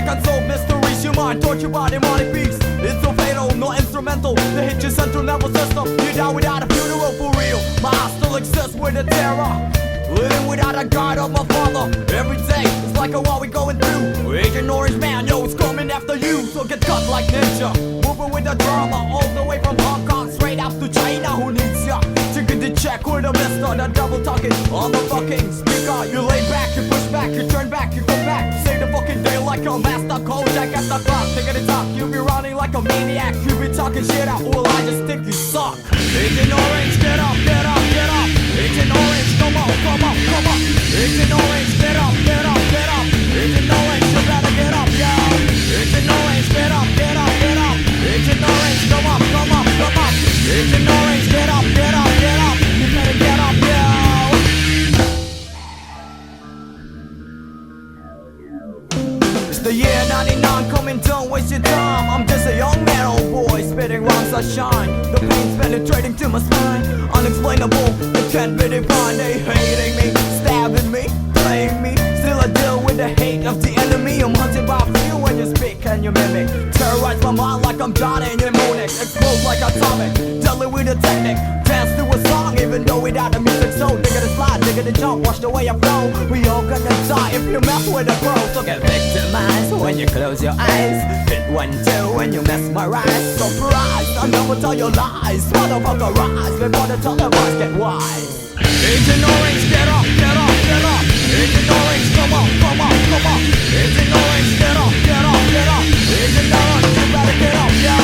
like unsolved mysteries. Your mind tortured by demonic beats. It's so fatal, no instrumental. They hit your central nervous system. You die without a funeral for real. My heart still exists with the terror. Living without a guide of my father. Every day, it's like a war we going through. Agent Orange Man, yo, it's coming after you. So get cut like ninja. Moving with the drama, all the way from Hong Kong straight up to China. Who needs ya? Taking the check with a mister, the double talking on the fucking speaker. You lay back, you push back, you turn back, you come back. Save the fucking day like a master Kojak at the clock. Taking the top, you be running like a maniac. You be talking shit out, well I just think you suck. Agent Orange, get up, get up, get up. Agent Orange, come on, come on, come on. Agent Orange, get up, get up, get up. Agent Orange, you better get up, yo. Agent Orange, get up, get up, get up. Agent Orange, come up, come up, come up. Agent Orange, get up, get up, get up. You better get up, yo. It's the year 99 coming, don't waste your time. I'm just a young man, old boy, spitting rhymes I shine. The pain's penetrating to my spine. Unexplainable, it can't be defined. They hating me, stabbing me, playing me. Still I deal with the hate of the enemy. I'm hunted by few when you speak and you mimic. Terrorize my mind like I'm Johnny Mnemonic. Explode like atomic, deadly with a technique. Dance to a song even though without the music. So digga the slide, digga the jump, watch the way I flow. We all gonna die if you mess with the pro. So get victimized when you close your eyes. Hit 1-2 when you mesmerize. Surprise, I never tell you lies. Motherfucker rise before the televised get wise. Agent Orange, get up, get up, get up. Agent Orange, come on, come on, come on. Agent Orange, get up, get up, get up. Agent Orange, you better get up, yo.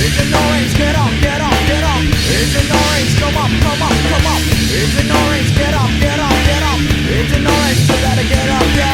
Agent Orange, get up, get up, get up. Agent Orange, come up, come up, come up. Agent Orange, get up, get up, get up. Agent Orange, you better get up, yo.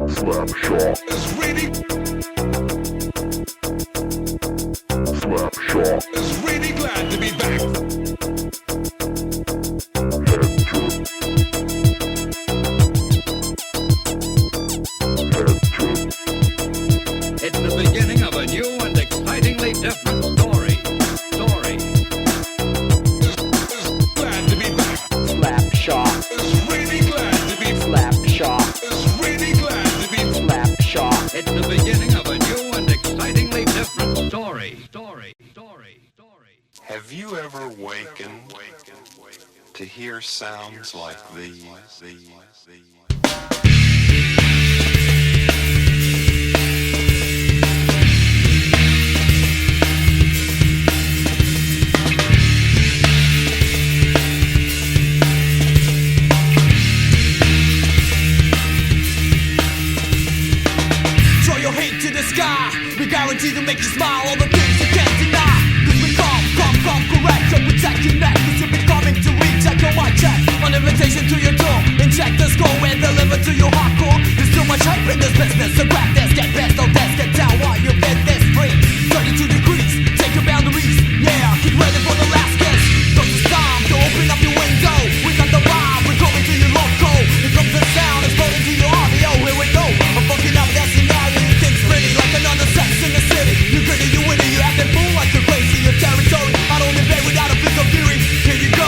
Slapshot is really Slapshot is really glad to be back. It's the beginning of a new and excitingly different story. Glad to be back. Slapshot Is really glad to be Slapshot Is really glad to be Slapshot It's the beginning of a new and excitingly different story. Have you ever wakened to hear sounds like these? Throw your hate to the sky. We guarantee to make you smile. All the things you can't deny. 'Cause invitation to your door. Inject the score and deliver to your hardcore. There's too much hype in this business, so grab this, get best, don't test, get down while you get this free. 32 degrees, take your boundaries. Yeah, get ready for the last kiss. Cause it's time to open up your window. We got the vibe, we're coming to your loco. Here comes the sound, exploding to your audio. Here we go, I'm fucking up that scenario. You think pretty like another sex in the city. You gritty, you witty, you acting fool like you're crazy. Your territory, I don't invade without a piece of fury. Here you go.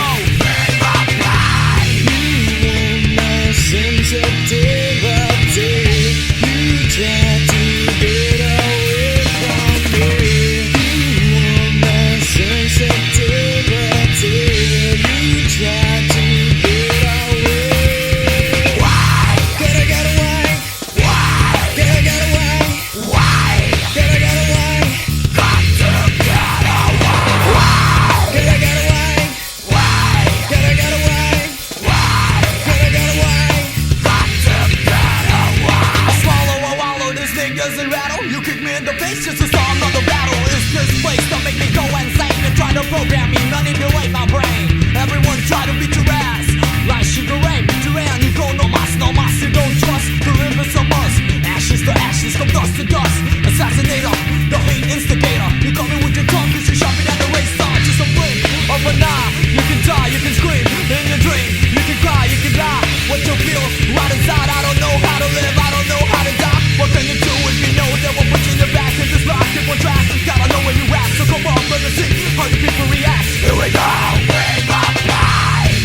Doesn't rattle, you kick me in the face just to start another battle. Is this place to make me go insane and try to program me, manipulate my brain? Everyone try to beat your ass like Sugar Ray, beat your ass. You go no mas, you don't trust. The rivers of us, ashes to ashes, from dust to dust. Assassinator, the hate instigator. You coming with your tongue cause you're sharper than the race star. Just a blink of an eye, you can die, you can scream in your dream. You can cry, you can lie, what you feel right inside. I don't know how to live, I don't know how to die. What can you do if you know that we're pushing your back in this life? Keep on track, you gotta know where you at. So come on, let me see how you people react. Here we go, wake up, life.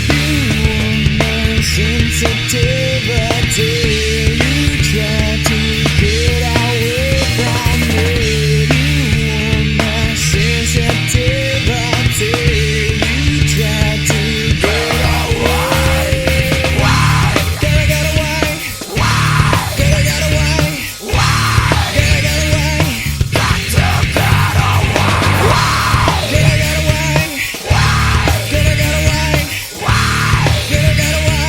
Sensitivity, you try to get away from me. You want my sensitivity, you try to get away. Why? Can I get away? Why? Can I get away? Why? Can I get away? Got to get away. Why? Can I get away? Why? Can I get away? Why? Can I get away?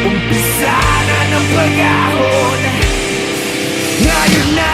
Umpisa na ng pag-ahon. Ngayon na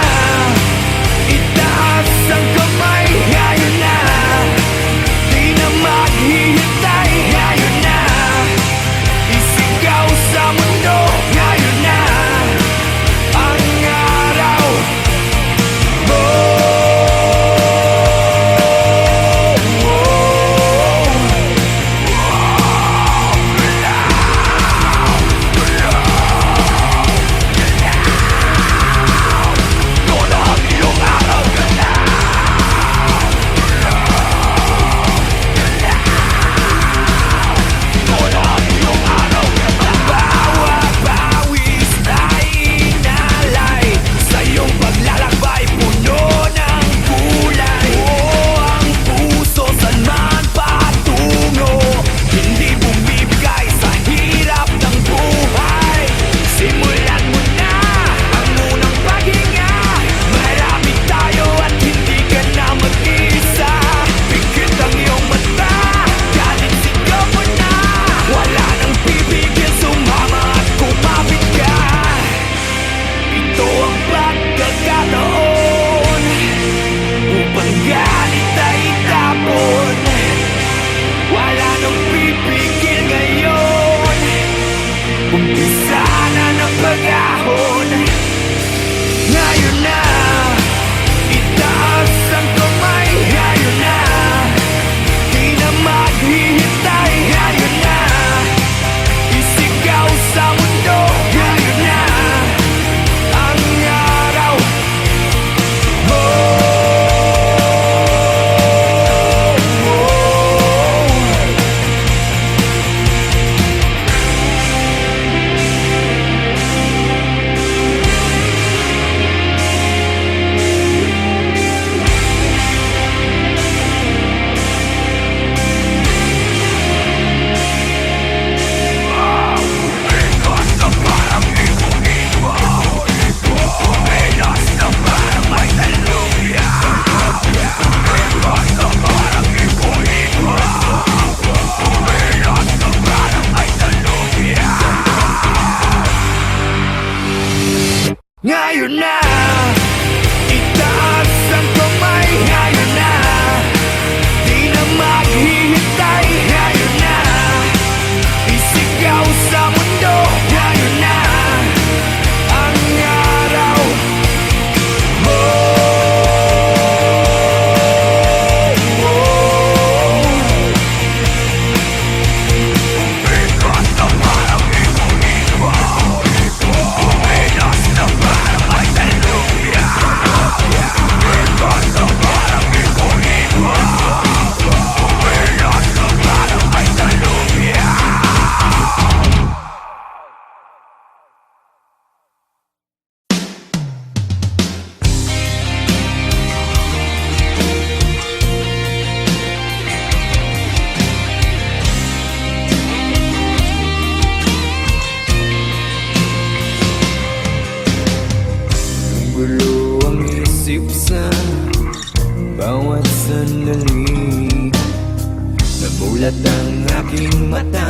Nagulat ang aking mata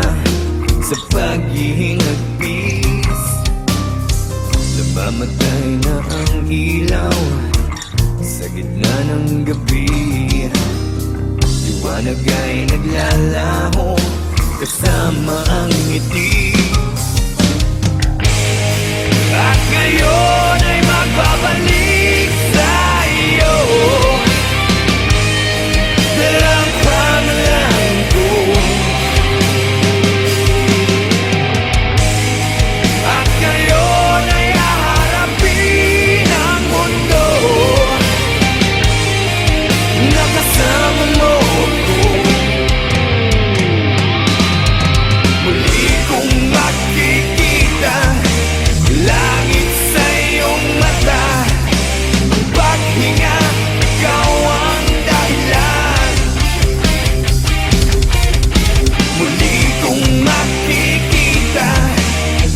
sa paghihingagpis. Namamatay na ang ilaw sa gitna ng gabi. Liwanag ay naglalaho kasama ang ngiti. At ngayon ay magbabalik sa iyo dalang pangalan ko. At ngayon ay haharapin ang mundo na kasama mo ko. Muli kong makikita langit sa iyong mata. Ang paghinga, ikaw ang dahilan. Muli kong makikita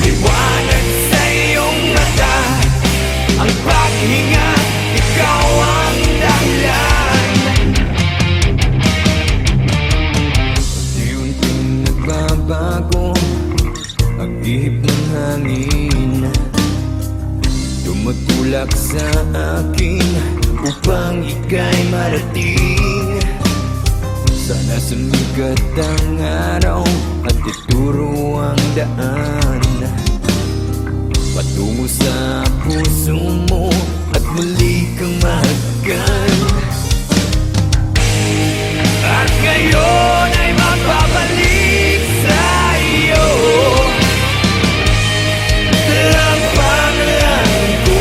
liwanag sa iyong mata. Ang paghinga, ikaw ang dahilan. Unti-unting nagbabago ang ihip ng hangin. Tumutulak sa akin upang ika'y marating. Sana sumikat ang araw at ituro ang daan patungo sa puso mo at muli kang mahagkan. At ngayon ay magbabalik sa iyo dalang pangalan ko.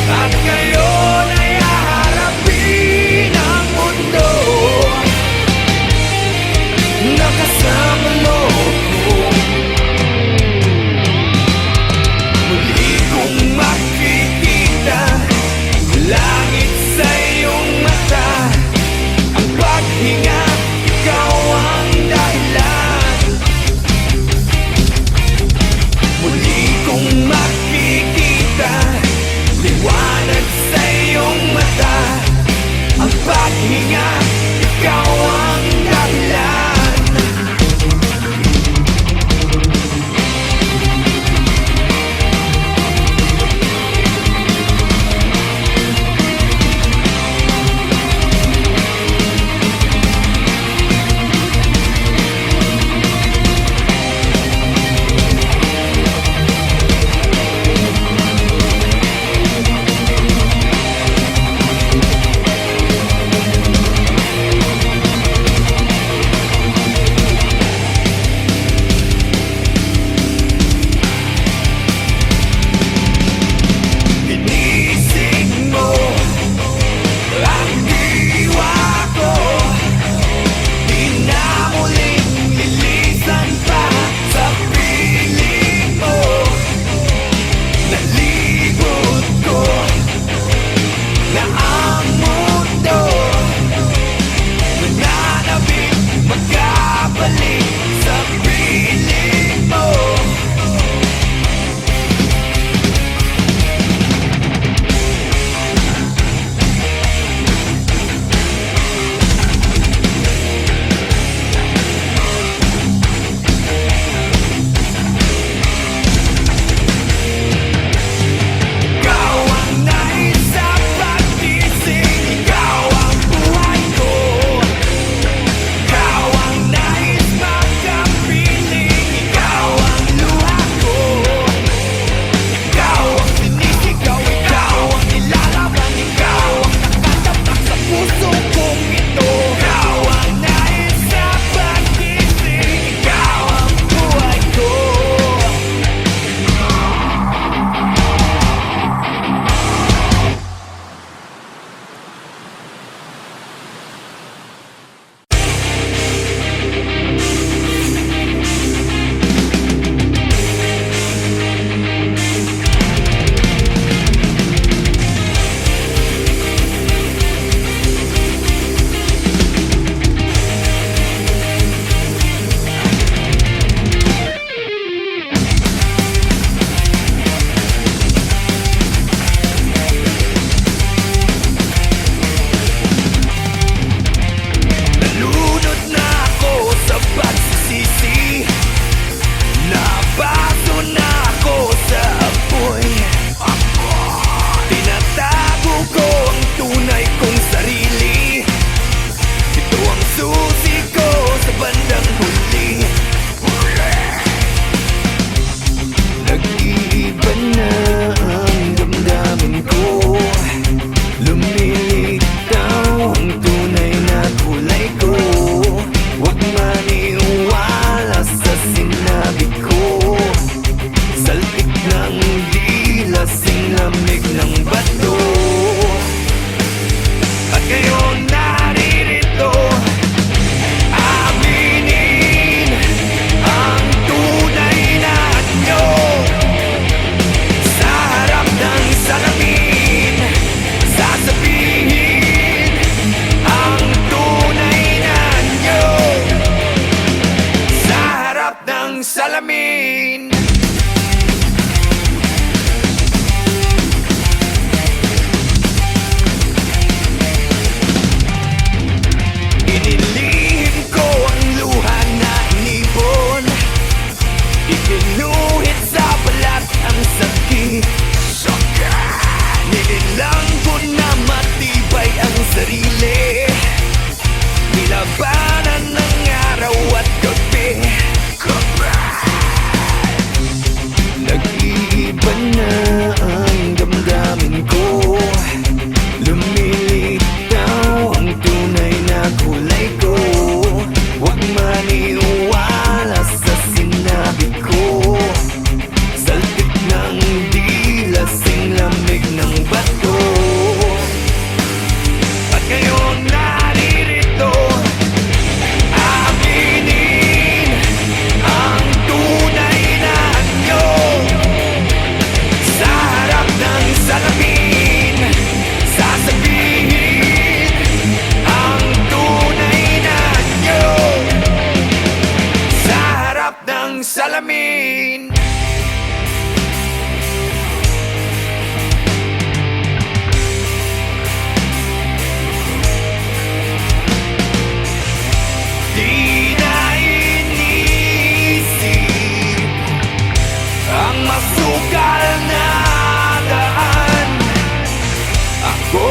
At ngayon ay haharapin ang mundo na kasama mo ko. Muli kong makikita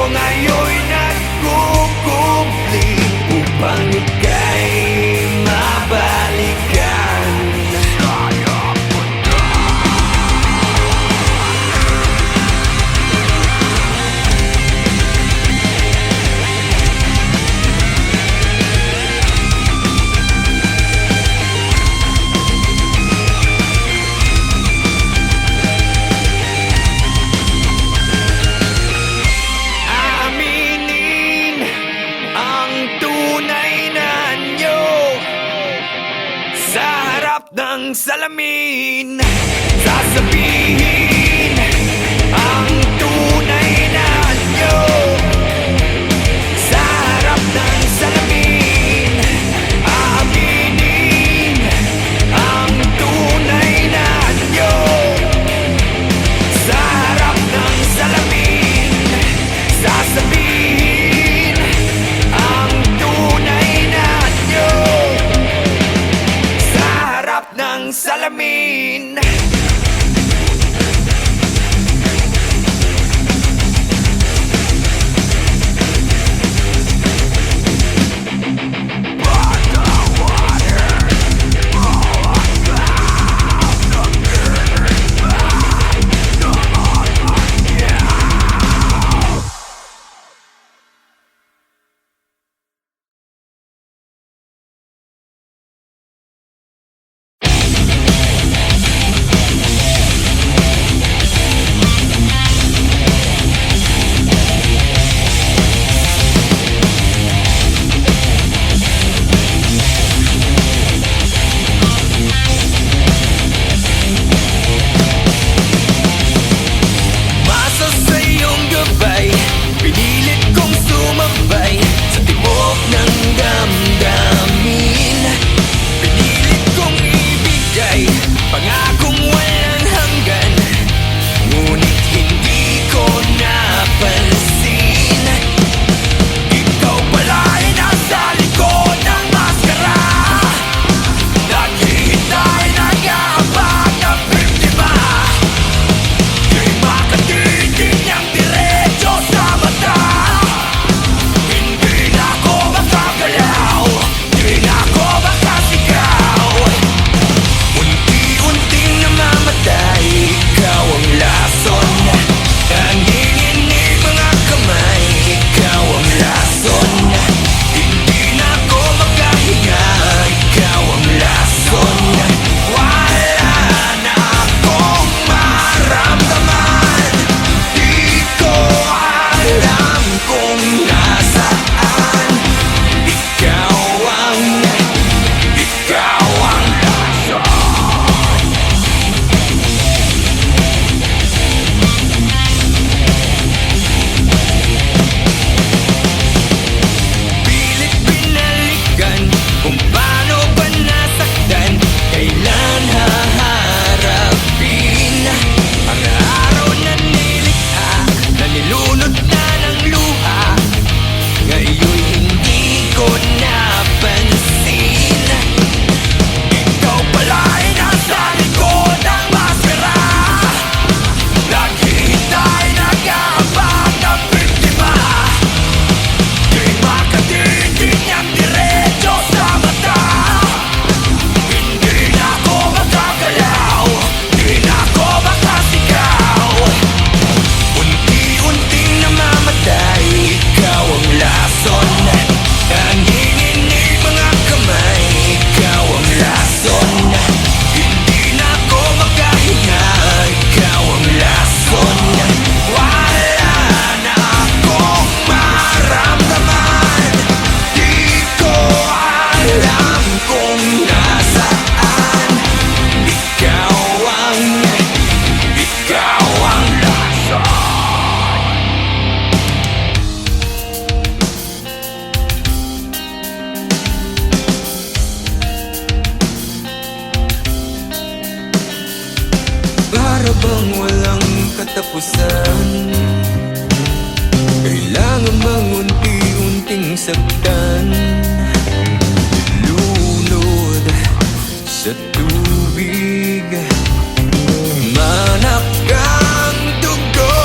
ngayon'y nagkukubli upang ika'y mabalikan. Aminin ang tunay na anyo sa harap ng salamin. Sasabihin ang tunay na anyo sa harap ng salamin. Aminin ang tunay na anyo sa harap ng salamin. Sasabihin ang tunay na anyo sa harap ng salamin. Masa sa iyong gabay, pinilit kong sumabay sa tibok ng damdamin. Pinilit kong ibigay pangakong walang hanggan, ngunit hindi ko napansin. Ikaw pala'y nasa likod ng maskara, naghihintay, nag-aabang ng biktima. Di makatitig niyang diretso sa mata. Hindi na ako makagalaw, di na ako makasigaw. Unti-unting namamatay, ikaw ang lason. Nanginginig mga kamay, ikaw ang lason. Hindi na ako makahinga, ikaw ang lason. Wala na akong maramdaman, di ko alam kung nasaan. Ikaw ang lason. Pilit binalikan kung paano ba nasaktan, kailan haharapin ang araw na nilikha, na nilunod na ng luha. Ngayon hindi ko napansin. Ikaw pala'y nasa likod ng maskara, naghihintay, nag-aabang ng biktima. Di makatitig niyang diretso sa mata. Hindi na ako makagalaw, di na ako makasigaw. Unti-unting namamatay, ikaw ang lason. Nanginginig mga kamay, ikaw ang lason. Hindi na ako makahinga, ikaw ang lason. Wala na akong maramdaman, di ko alam kung nasaan. Ikaw ang lason. Para bang walang katapusan, kailangan bang unti-unting saktan, lunod sa tubig, manakang dugo.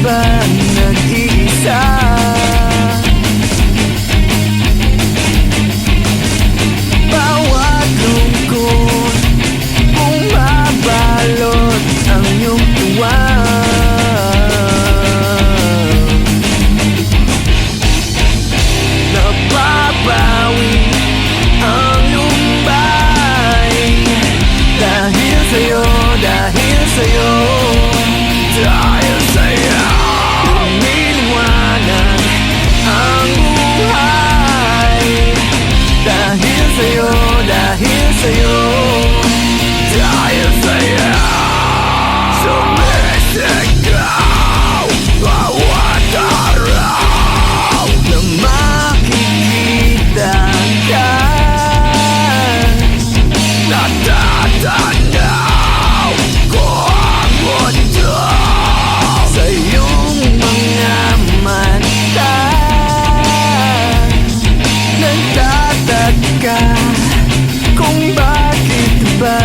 ba nag-iisa? Bawat lungkot bumabalot ang iyong tuwa. Napapawi ang lumbay dahil sa'yo, dahil sa'yo, dahil sa'yo. Lumiliwanag ang buhay dahil sa'yo, dahil sa'yo, dahil sa'yo. Sumisigaw bawat araw na makikita ka. Natatanaw ko ang mundo sa iyong mga mata. Nagtataka kung bakit ba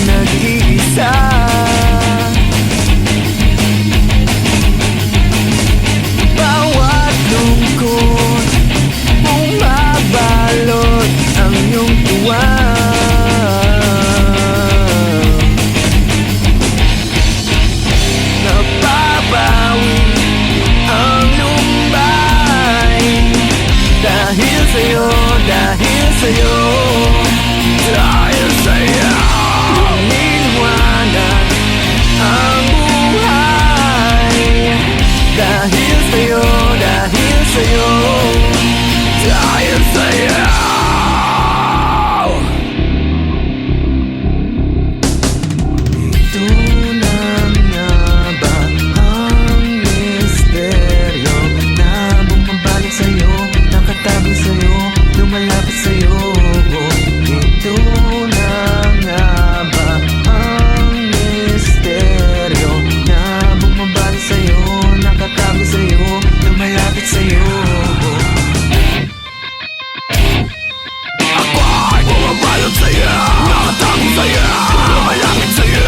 nag-iisa. Bawat lungkot bumabalot ang iyong tuwa. Napapawi ang lumbay dahil sa'yo, dahil sa'yo, dahil sa'yo. Lumiliwanag ang buhay dahil sa'yo, dahil sa'yo, dahil sa'yo. Ito na nga ba ang misteryo na bumabalik sa'yo, nakatago sa'yo, lumalapit sa'yo? Ito na nga ba ang misteryo na bumabalik sa'yo, nakatago sa'yo, lumalapit sa'yo? Ako ay bumabalot sa'yo, nakatago sa'yo, lumalapit sa'yo.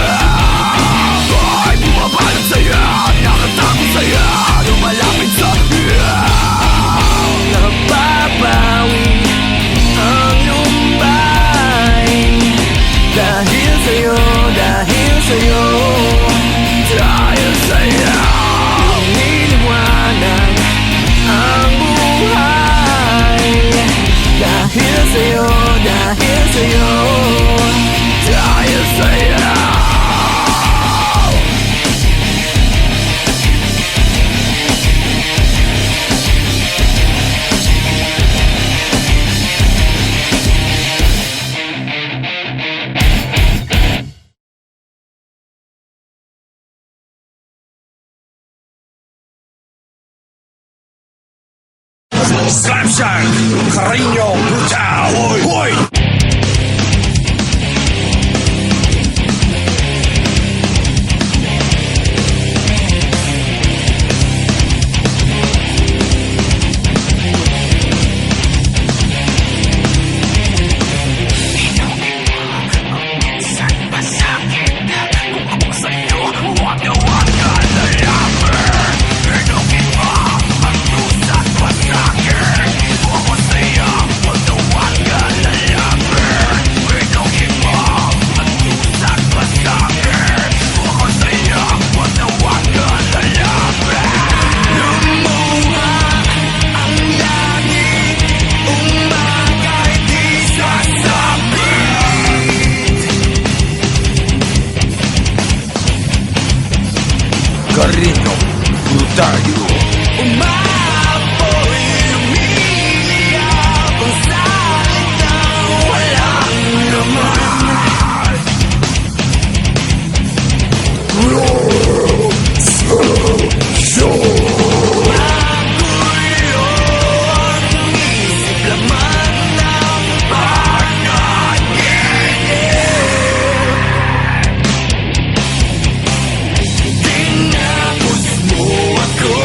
Ako ay bumabalot sa'yo, nakatago sa'yo, lumalapit sa'yo. Napapawi ang lumbay dahil sa'yo, dahil sa'yo, dahil sa'yo. Lumiliwanag ang buhay dahil sa'yo, dahil sa'yo, dahil sa'yo. Slapshot, cariño brutal. Hoy, hoy. Cariño brutal. Umapoy, lumiliyap ang salitang walang laman. Magulo ang isip, laman ng panaginip. Tinapos mo ako.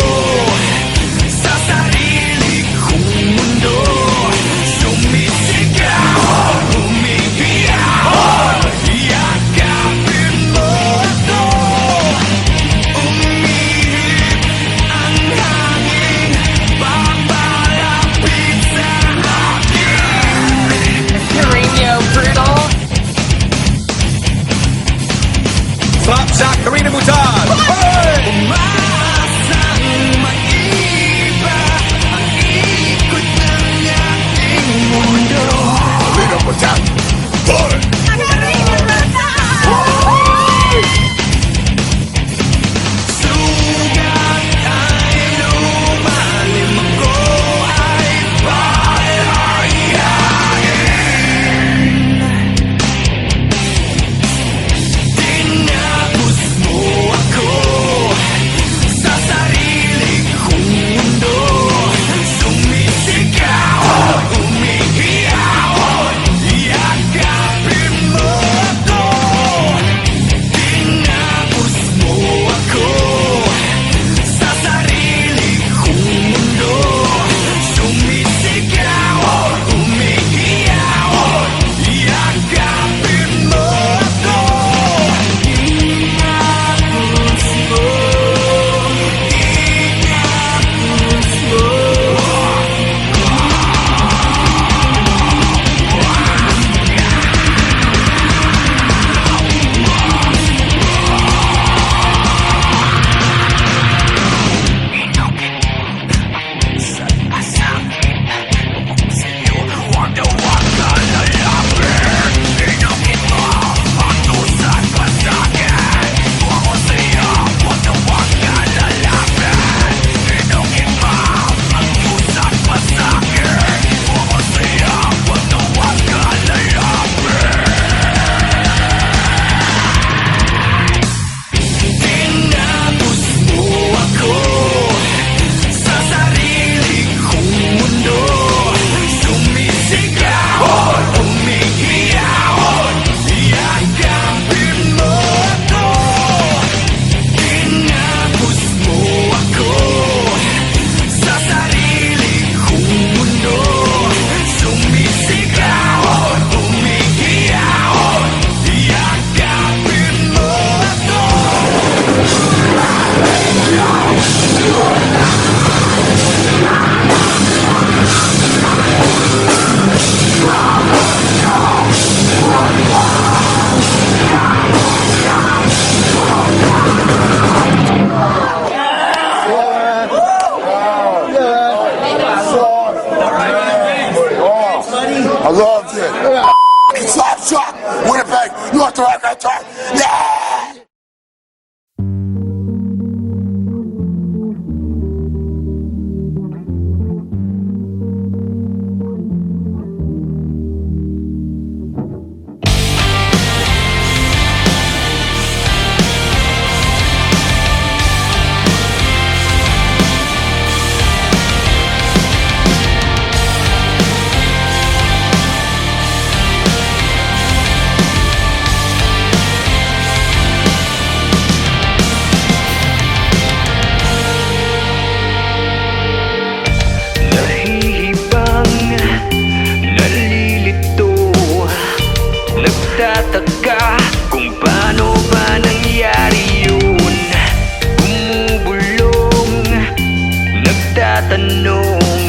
tinatanong,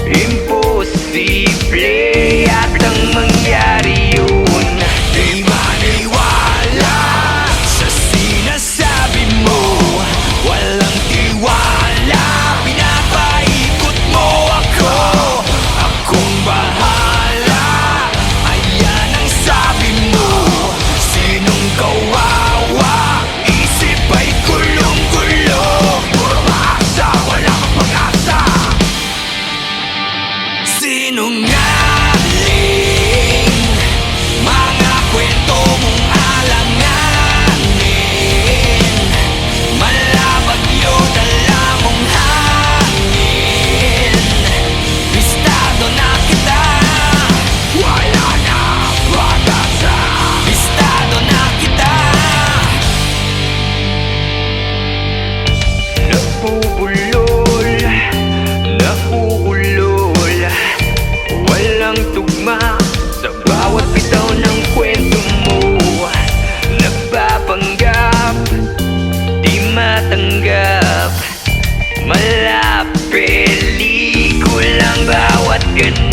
imposible yatang mangyari yun. Di maniwala sa sinasabi mo, walang tiwala, pinapaikot mo ako. Akong bahala, ayan ang sabi mo. Sinong kawawa, isip ay gulong-gulo. Puro maasa, wala kang pag-asa. Sinungaling, mga kwento mong alanganin, malabagyo dala mong hangin. Bistado na kita, wala na pag-asa. Bistado na kita. Napupulol, napuulol, walang tugma sa bawat bitaw ng kwento mo. Nagpapanggap, di matanggap, mala pelikulang bawat ganap.